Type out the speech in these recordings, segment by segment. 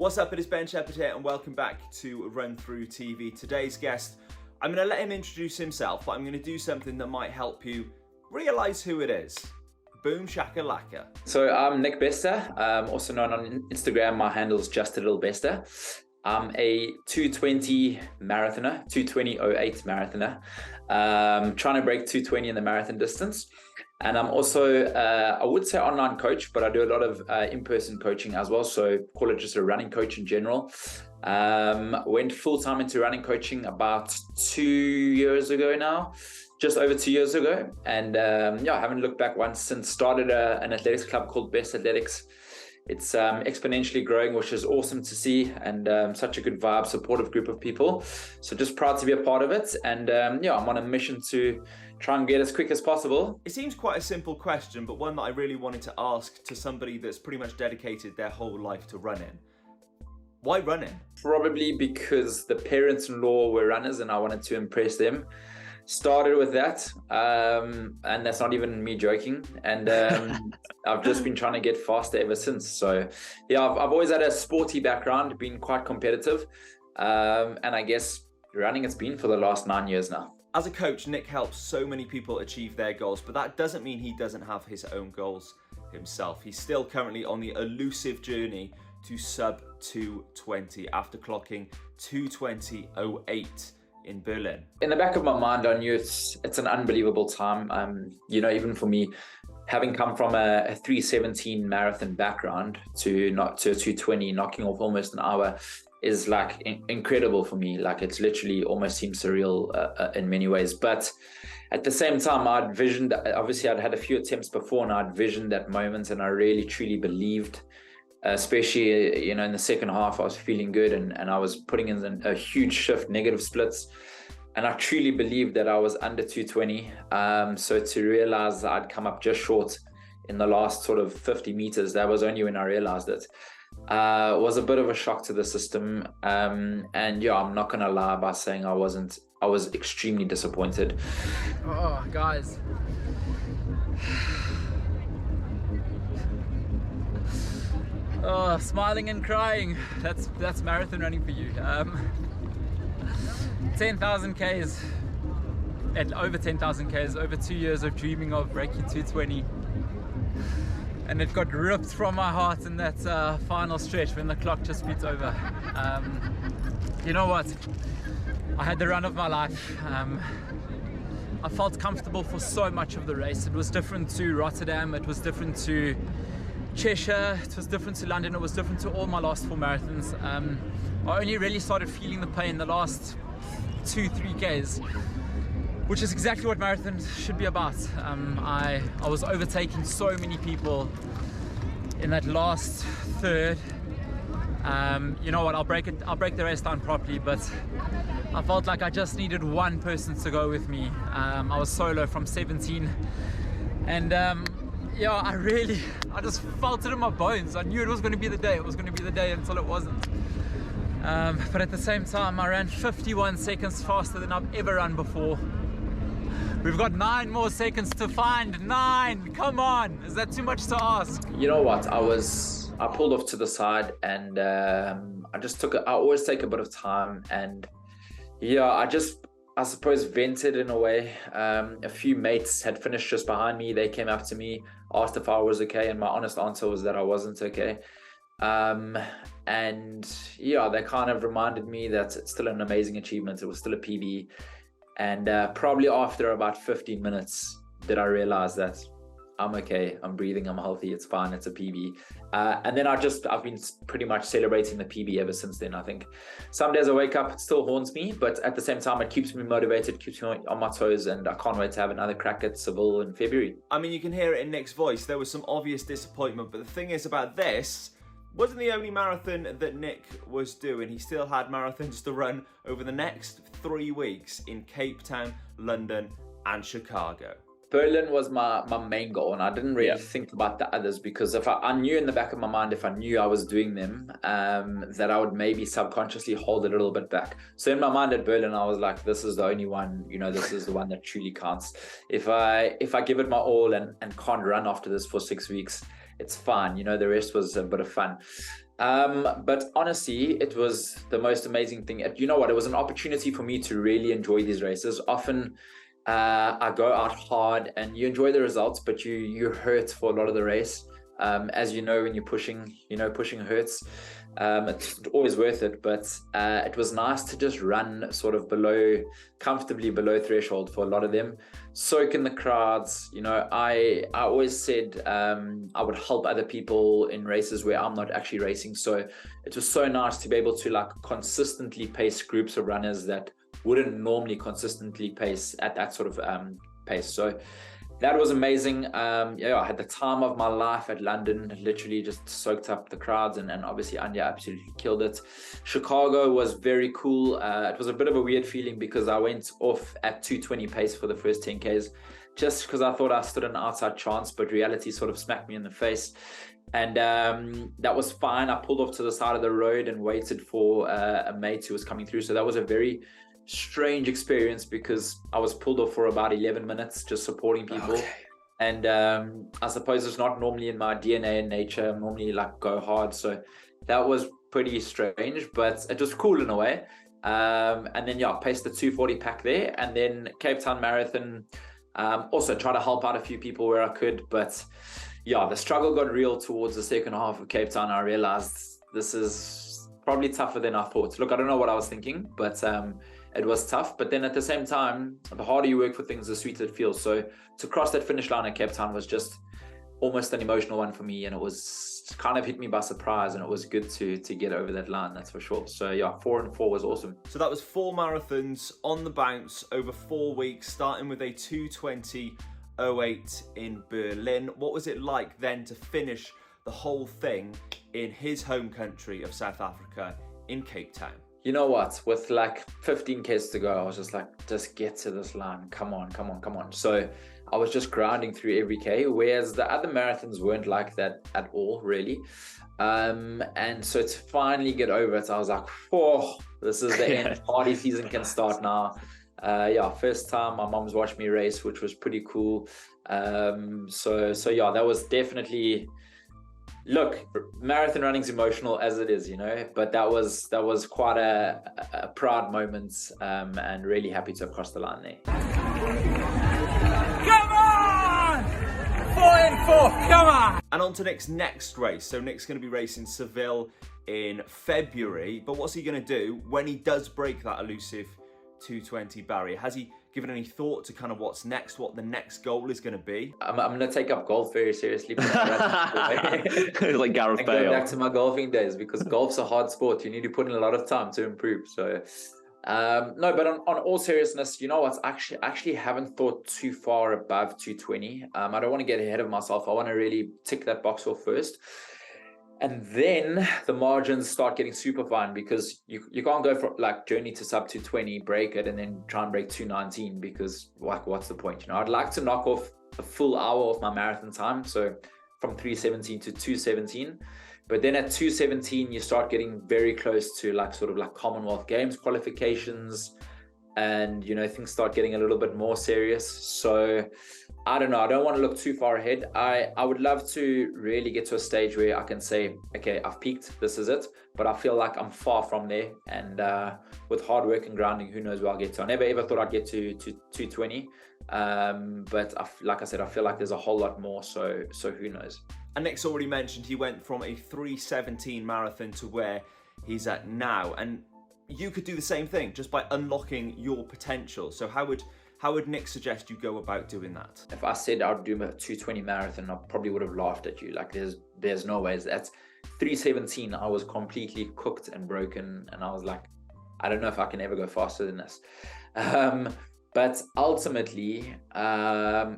What's up, it is Ben Shepherd here and welcome back to Run Through TV. Today's guest, I'm going to let him introduce himself, but I'm going to do something that might help you realise who it is. Boom shakalaka. So I'm Nick BESTER, also known on Instagram. My handle is just a little BESTER. I'm a 220 marathoner, 220.08 marathoner, trying to break 220 in the marathon distance. And I'm also, I would say online coach, but I do a lot of in-person coaching as well. So call it just a running coach in general. Went full-time into running coaching about 2 years ago now, just over 2 years ago. And I haven't looked back once since. Started an athletics club called Best Athletics. It's exponentially growing, which is awesome to see, and such a good vibe, supportive group of people. So just proud to be a part of it. And I'm on a mission to try and get as quick as possible. It seems quite a simple question, but one that I really wanted to ask to somebody that's pretty much dedicated their whole life to running. Why running? Probably because the parents-in-law were runners and I wanted to impress them. Started with that, and that's not even me joking. And I've just been trying to get faster ever since. So yeah, I've always had a sporty background, been quite competitive, and I guess running it's been for the last 9 years now. As a coach, Nick helps so many people achieve their goals, but that doesn't mean he doesn't have his own goals himself. He's still currently on the elusive journey to sub 220 after clocking 220.08 in Berlin. In the back of my mind, I knew it's an unbelievable time. Even for me, having come from a 3:17 marathon background to 2:20, knocking off almost an hour, is like incredible for me. Like it's literally almost seems surreal in many ways. But at the same time, I'd visioned, obviously I'd had a few attempts before and I'd visioned that moment, and I really truly believed, especially in the second half, I was feeling good and I was putting in a huge shift, negative splits, and I truly believed that I was under 220. So to realize that I'd come up just short in the last sort of 50 meters, that was only when I realized it. Was a bit of a shock to the system, and I'm not gonna lie by saying I was extremely disappointed. Oh guys, smiling and crying, that's marathon running for you. 10,000 Ks and over 10,000 Ks, over 2 years of dreaming of breaking 220, and it got ripped from my heart in that final stretch when the clock just beat over. You know what? I had the run of my life. I felt comfortable for so much of the race. It was different to Rotterdam, it was different to Cheshire, it was different to London, it was different to all my last 4 marathons. I only really started feeling the pain the last 2-3 Ks, which is exactly what marathons should be about. I was overtaking so many people in that last third. You know what, I'll break the race down properly, but I felt like I just needed one person to go with me. I was solo from 17, and I just felt it in my bones. I knew it was going to be the day. It was going to be the day until it wasn't. But at the same time, I ran 51 seconds faster than I've ever run before. We've got 9 more seconds to find. 9, come on. Is that too much to ask? You know what? I pulled off to the side, and I always take a bit of time, and I suppose vented in a way. A few mates had finished just behind me. They came up to me, asked if I was okay, and my honest answer was that I wasn't okay. They kind of reminded me that it's still an amazing achievement. It was still a PB. And probably after about 15 minutes did I realize that I'm okay, I'm breathing, I'm healthy, it's fine, it's a PB. And then I've been pretty much celebrating the PB ever since then. I think some days I wake up, it still haunts me, but at the same time, it keeps me motivated, keeps me on my toes, and I can't wait to have another crack at Seville in February. I mean, you can hear it in Nick's voice. There was some obvious disappointment, but the thing is about this, wasn't the only marathon that Nick was doing. He still had marathons to run over the next 3 weeks in Cape Town, London, and Chicago. Berlin was my main goal, and I didn't really think about the others, because if I knew in the back of my mind, if I knew I was doing them, that I would maybe subconsciously hold it a little bit back. So in my mind at Berlin, I was like, this is the only one, this is the one that truly counts. If I give it my all and can't run after this for 6 weeks, it's fine. The rest was a bit of fun. But honestly, it was the most amazing thing. You know what? It was an opportunity for me to really enjoy these races. Often I go out hard and you enjoy the results, but you hurt for a lot of the race. As you know, when you're pushing, pushing hurts. It's always worth it, but it was nice to just run sort of comfortably below threshold for a lot of them, soak in the crowds. I always said I would help other people in races where I'm not actually racing, so it was so nice to be able to like consistently pace groups of runners that wouldn't normally consistently pace at that sort of pace. So that was amazing. I had the time of my life at London, literally just soaked up the crowds, and obviously Anya absolutely killed it. Chicago was very cool. It was a bit of a weird feeling because I went off at 2:20 pace for the first 10Ks, just because I thought I stood an outside chance, but reality sort of smacked me in the face. And that was fine. I pulled off to the side of the road and waited for a mate who was coming through. So that was a very strange experience because I was pulled off for about 11 minutes just supporting people. Okay. And I suppose it's not normally in my DNA and nature. I'm normally like go hard, so that was pretty strange, but it was cool in a way. And then I paced the 2:40 pack there, and then Cape Town Marathon, also try to help out a few people where I could, but the struggle got real towards the second half of Cape Town. I realized this is probably tougher than I thought. Look, I don't know what I was thinking, but it was tough. But then at the same time, the harder you work for things, the sweeter it feels. So to cross that finish line at Cape Town was just almost an emotional one for me, and it was kind of hit me by surprise, and it was good to get over that line, that's for sure. So 4 and 4 was awesome. So that was 4 marathons on the bounce over 4 weeks, starting with a 2:20.08 in Berlin. What was it like then to finish the whole thing in his home country of South Africa in Cape Town? You know what? With like 15Ks to go, I was just like, just get to this line. Come on. So I was just grinding through every K, whereas the other marathons weren't like that at all, really. And so to finally get over it, I was like, this is the end. Party season can start now. First time my mom's watched me race, which was pretty cool. So that was definitely... Look, marathon running's emotional as it is, but that was quite a proud moment, and really happy to have crossed the line there. Come on! 4 and 4, come on! And on to Nick's next race. So Nick's going to be racing Seville in February, but what's he going to do when he does break that elusive 2:20 barrier? Has he given any thought to kind of what's next, what the next goal is going to be? I'm going to take up golf very seriously. Like Gareth Bale. Go back to my golfing days, because golf's a hard sport. You need to put in a lot of time to improve. So, no, but on all seriousness, you know what? I actually haven't thought too far above 2:20. I don't want to get ahead of myself. I want to really tick that box off first. And then the margins start getting super fine, because you can't go for like journey to sub 2:20, break it, and then try and break 2:19, because like, what's the point? I'd like to knock off a full hour of my marathon time. So from 3:17 to 2:17. But then at 2:17, you start getting very close to like sort of like Commonwealth Games qualifications, and things start getting a little bit more serious. So I don't know, I don't want to look too far ahead. I would love to really get to a stage where I can say, okay, I've peaked, this is it, but I feel like I'm far from there, and with hard work and grinding, who knows where I'll get to. I never ever thought I'd get to 2:20, but like I said, I feel like there's a whole lot more, so who knows. And Nick's already mentioned he went from a 3:17 marathon to where he's at now, and you could do the same thing just by unlocking your potential. So how would Nick suggest you go about doing that? If I said I'd do a 2:20 marathon, I probably would have laughed at you. Like there's no ways. That's 3:17. I was completely cooked and broken, and I was like, I don't know if I can ever go faster than this. But ultimately,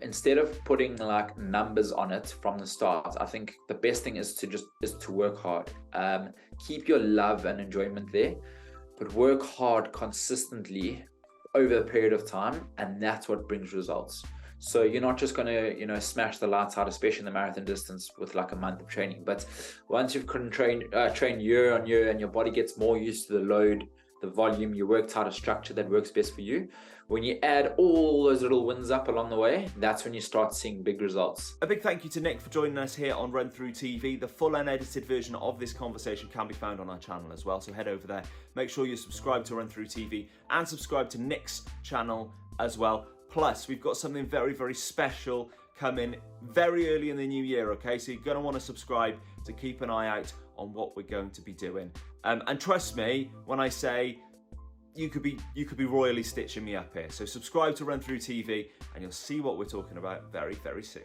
instead of putting like numbers on it from the start, I think the best thing is to work hard. Keep your love and enjoyment there, but work hard consistently over a period of time, and that's what brings results. So you're not just going to smash the lights out, especially in the marathon distance, with like a month of training. But once you've trained year on year, and your body gets more used to the load, the volume, you worked out a structure that works best for you. When you add all those little wins up along the way, that's when you start seeing big results. A big thank you to Nick for joining us here on RunThrough TV. The full unedited version of this conversation can be found on our channel as well, so head over there. Make sure you subscribe to RunThrough TV and subscribe to Nick's channel as well. Plus, we've got something very, very special coming very early in the new year, okay? So you're going to want to subscribe to keep an eye out on what we're going to be doing. And trust me when I say you could be royally stitching me up here. So subscribe to RunThrough TV and you'll see what we're talking about very, very soon.